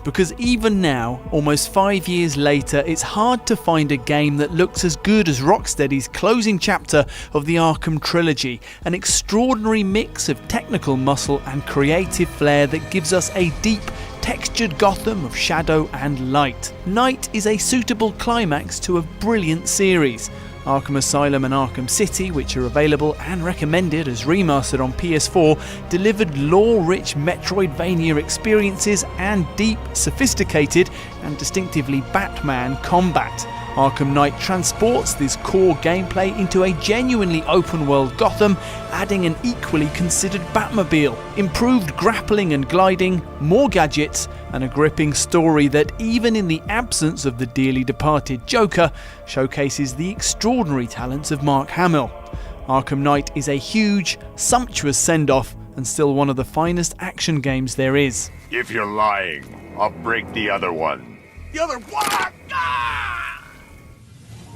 because even now, almost 5 years later, it's hard to find a game that looks as good as Rocksteady's closing chapter of the Arkham trilogy, an extraordinary mix of technical muscle and creative flair that gives us a deep, textured Gotham of shadow and light. Night is a suitable climax to a brilliant series. Arkham Asylum and Arkham City, which are available and recommended as remastered on PS4, delivered lore-rich Metroidvania experiences and deep, sophisticated and distinctively Batman combat. Arkham Knight transports this core gameplay into a genuinely open-world Gotham, adding an equally considered Batmobile, improved grappling and gliding, more gadgets, and a gripping story that, even in the absence of the dearly departed Joker, showcases the extraordinary talents of Mark Hamill. Arkham Knight is a huge, sumptuous send-off and still one of the finest action games there is. If you're lying, I'll break the other one. The other one? Ah!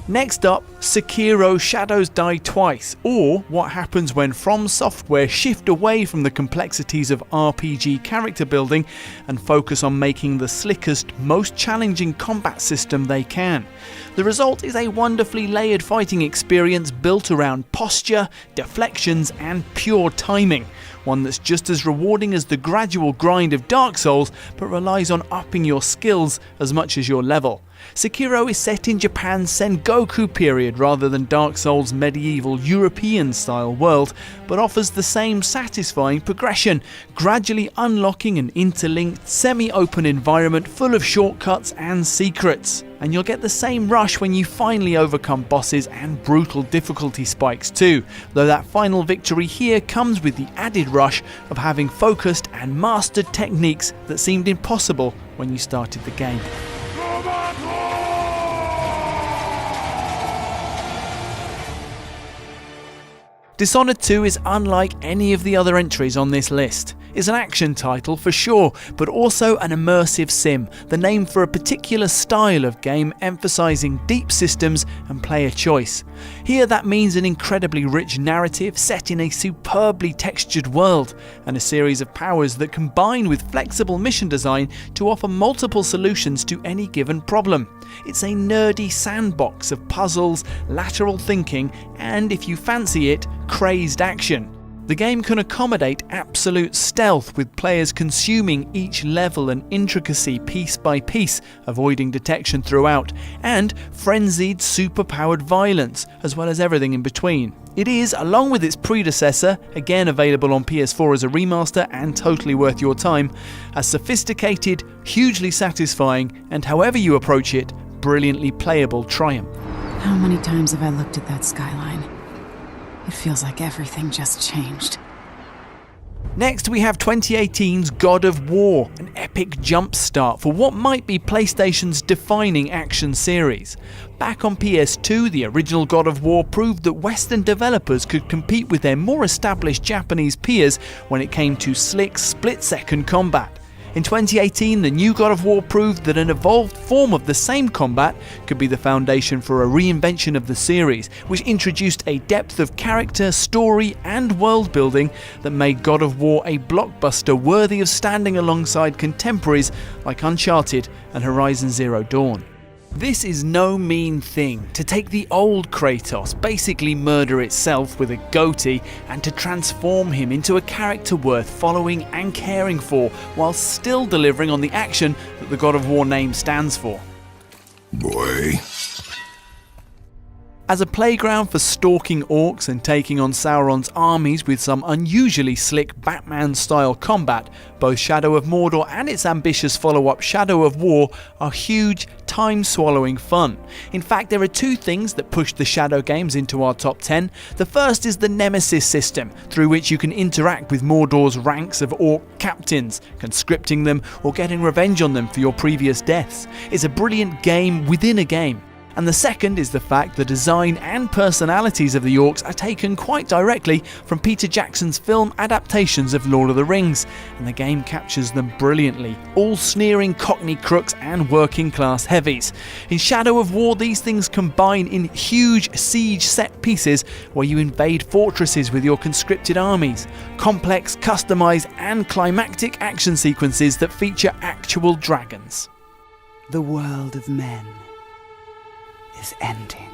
Next up, Sekiro Shadows Die Twice, or what happens when From Software shift away from the complexities of RPG character building and focus on making the slickest, most challenging combat system they can. The result is a wonderfully layered fighting experience built around posture, deflections and pure timing. One that's just as rewarding as the gradual grind of Dark Souls, but relies on upping your skills as much as your level. Sekiro is set in Japan's Sengoku period rather than Dark Souls' medieval European-style world, but offers the same satisfying progression, gradually unlocking an interlinked, semi-open environment full of shortcuts and secrets. And you'll get the same rush when you finally overcome bosses and brutal difficulty spikes too, though that final victory here comes with the added rush of having focused and mastered techniques that seemed impossible when you started the game. Dishonored 2 is unlike any of the other entries on this list. It's an action title for sure, but also an immersive sim, the name for a particular style of game emphasising deep systems and player choice. Here that means an incredibly rich narrative set in a superbly textured world, and a series of powers that combine with flexible mission design to offer multiple solutions to any given problem. It's a nerdy sandbox of puzzles, lateral thinking, and, if you fancy it, crazed action. The game can accommodate absolute stealth, with players consuming each level and intricacy piece by piece, avoiding detection throughout, and frenzied superpowered violence, as well as everything in between. It is, along with its predecessor, again available on PS4 as a remaster and totally worth your time, a sophisticated, hugely satisfying, and however you approach it, brilliantly playable triumph. How many times have I looked at that skyline? It feels like everything just changed. Next we have 2018's God of War, an epic jumpstart for what might be PlayStation's defining action series. Back on PS2, the original God of War proved that Western developers could compete with their more established Japanese peers when it came to slick, split-second combat. In 2018, the new God of War proved that an evolved form of the same combat could be the foundation for a reinvention of the series, which introduced a depth of character, story, and world building that made God of War a blockbuster worthy of standing alongside contemporaries like Uncharted and Horizon Zero Dawn. This is no mean thing, to take the old Kratos, basically murder itself with a goatee, and to transform him into a character worth following and caring for, while still delivering on the action that the God of War name stands for. Boy. As a playground for stalking orcs and taking on Sauron's armies with some unusually slick Batman-style combat, both Shadow of Mordor and its ambitious follow-up Shadow of War are huge, time-swallowing fun. In fact, there are two things that push the Shadow games into our top 10. The first is the Nemesis system, through which you can interact with Mordor's ranks of orc captains, conscripting them or getting revenge on them for your previous deaths. It's a brilliant game within a game. And the second is the fact the design and personalities of the orcs are taken quite directly from Peter Jackson's film adaptations of Lord of the Rings, and the game captures them brilliantly, all sneering cockney crooks and working class heavies. In Shadow of War, these things combine in huge siege set pieces where you invade fortresses with your conscripted armies, complex, customized and climactic action sequences that feature actual dragons. The world of men is ending.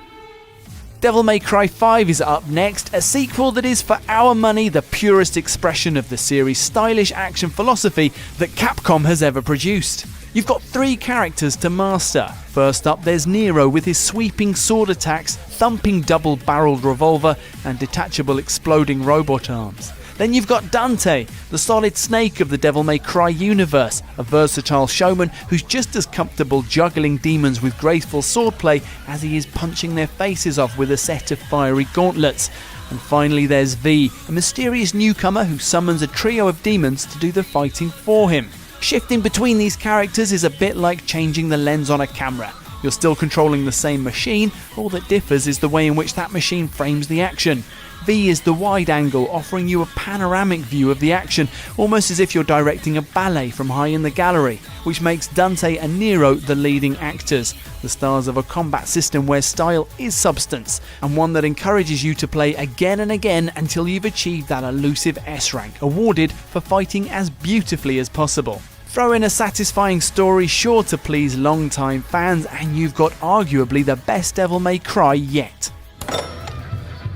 Devil May Cry 5 is up next, a sequel that is for our money the purest expression of the series' stylish action philosophy that Capcom has ever produced. You've got 3 characters to master. First up, there's Nero with his sweeping sword attacks, thumping double-barreled revolver and detachable exploding robot arms. Then you've got Dante, the Solid Snake of the Devil May Cry universe, a versatile showman who's just as comfortable juggling demons with graceful swordplay as he is punching their faces off with a set of fiery gauntlets. And finally there's V, a mysterious newcomer who summons a trio of demons to do the fighting for him. Shifting between these characters is a bit like changing the lens on a camera. You're still controlling the same machine, all that differs is the way in which that machine frames the action. V is the wide angle, offering you a panoramic view of the action, almost as if you're directing a ballet from high in the gallery, which makes Dante and Nero the leading actors, the stars of a combat system where style is substance, and one that encourages you to play again and again until you've achieved that elusive S rank, awarded for fighting as beautifully as possible. Throw in a satisfying story sure to please long-time fans, and you've got arguably the best Devil May Cry yet.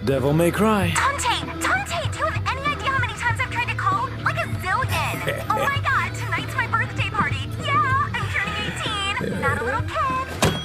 Devil May Cry. Dante, do you have any idea how many times I've tried to call? Like a zillion. Oh my god, tonight's my birthday party. Yeah, I'm turning 18. Not a little kid.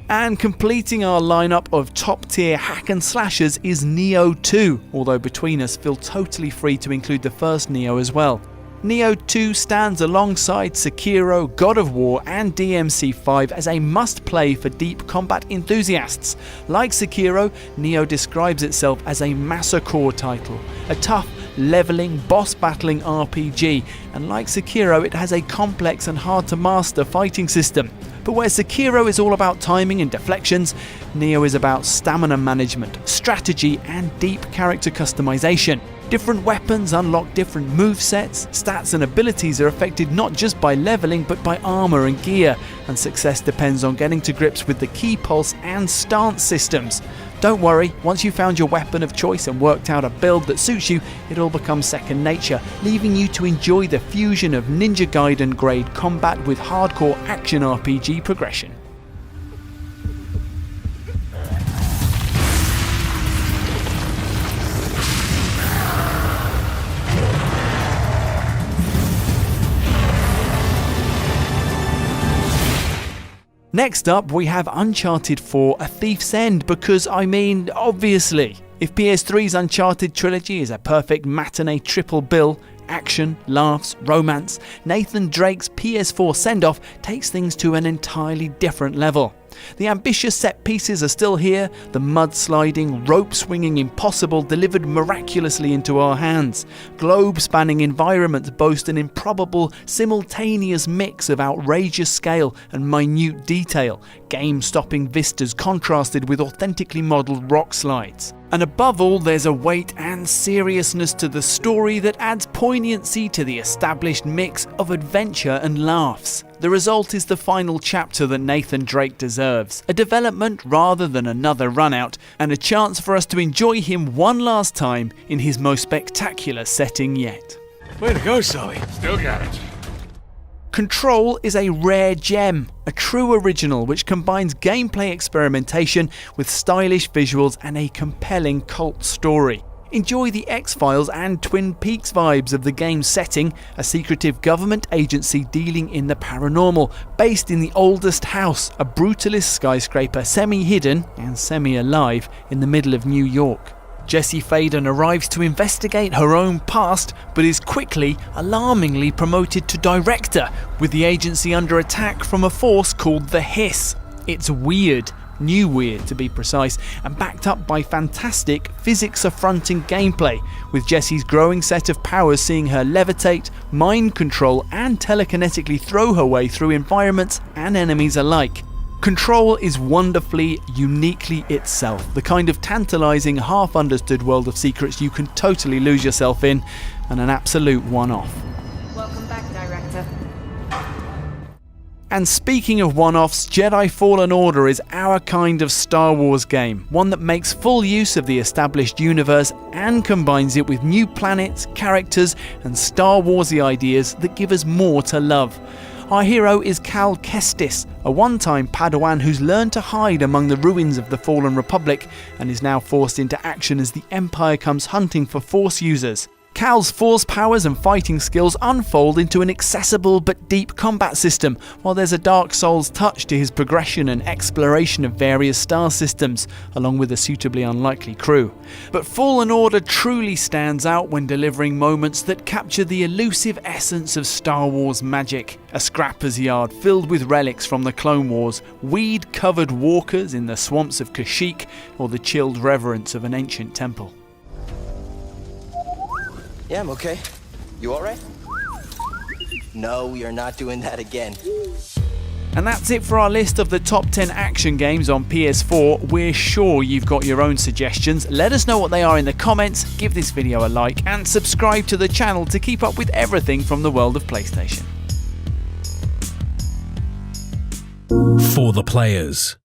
And completing our lineup of top-tier hack and slashers is Nioh 2, although between us feel totally free to include the first Nioh as well. Nioh 2 stands alongside Sekiro, God of War and DMC5 as a must-play for deep combat enthusiasts. Like Sekiro, Nioh describes itself as a massacre title, a tough, leveling, boss-battling RPG, and like Sekiro it has a complex and hard-to-master fighting system. But where Sekiro is all about timing and deflections, Nioh is about stamina management, strategy and deep character customization. Different weapons unlock different movesets, stats and abilities are affected not just by leveling but by armor and gear, and success depends on getting to grips with the key pulse and stance systems. Don't worry, once you've found your weapon of choice and worked out a build that suits you, it all becomes second nature, leaving you to enjoy the fusion of Ninja Gaiden grade combat with hardcore action RPG progression. Next up, we have Uncharted 4 A Thief's End, because obviously, if PS3's Uncharted trilogy is a perfect matinee triple bill, action, laughs, romance, Nathan Drake's PS4 send-off takes things to an entirely different level. The ambitious set pieces are still here, the mud-sliding, rope-swinging impossible delivered miraculously into our hands. Globe-spanning environments boast an improbable, simultaneous mix of outrageous scale and minute detail, game-stopping vistas contrasted with authentically modelled rock slides. And above all, there's a weight and seriousness to the story that adds poignancy to the established mix of adventure and laughs. The result is the final chapter that Nathan Drake deserves, a development rather than another run-out, and a chance for us to enjoy him one last time in his most spectacular setting yet. Way to go, Sully. Still got it. Control is a rare gem, a true original which combines gameplay experimentation with stylish visuals and a compelling cult story. Enjoy the X-Files and Twin Peaks vibes of the game's setting, a secretive government agency dealing in the paranormal, based in the oldest house, a brutalist skyscraper semi-hidden and semi-alive in the middle of New York. Jessie Faden arrives to investigate her own past, but is quickly, alarmingly promoted to director, with the agency under attack from a force called the Hiss. It's weird, new weird to be precise, and backed up by fantastic, physics-affronting gameplay, with Jessie's growing set of powers seeing her levitate, mind control, and telekinetically throw her way through environments and enemies alike. Control is wonderfully, uniquely itself, the kind of tantalising, half-understood world of secrets you can totally lose yourself in, and an absolute one-off. Welcome back, Director. And speaking of one-offs, Jedi Fallen Order is our kind of Star Wars game, one that makes full use of the established universe and combines it with new planets, characters, and Star Warsy ideas that give us more to love. Our hero is Cal Kestis, a one-time Padawan who's learned to hide among the ruins of the Fallen Republic and is now forced into action as the Empire comes hunting for Force users. Cal's Force powers and fighting skills unfold into an accessible but deep combat system, while there's a Dark Souls touch to his progression and exploration of various star systems, along with a suitably unlikely crew. But Fallen Order truly stands out when delivering moments that capture the elusive essence of Star Wars magic. A scrapper's yard filled with relics from the Clone Wars, weed-covered walkers in the swamps of Kashyyyk, or the chilled reverence of an ancient temple. Yeah, I'm okay. You alright? No, we are not doing that again. And that's it for our list of the top 10 action games on PS4. We're sure you've got your own suggestions. Let us know what they are in the comments, give this video a like, and subscribe to the channel to keep up with everything from the world of PlayStation. For the players.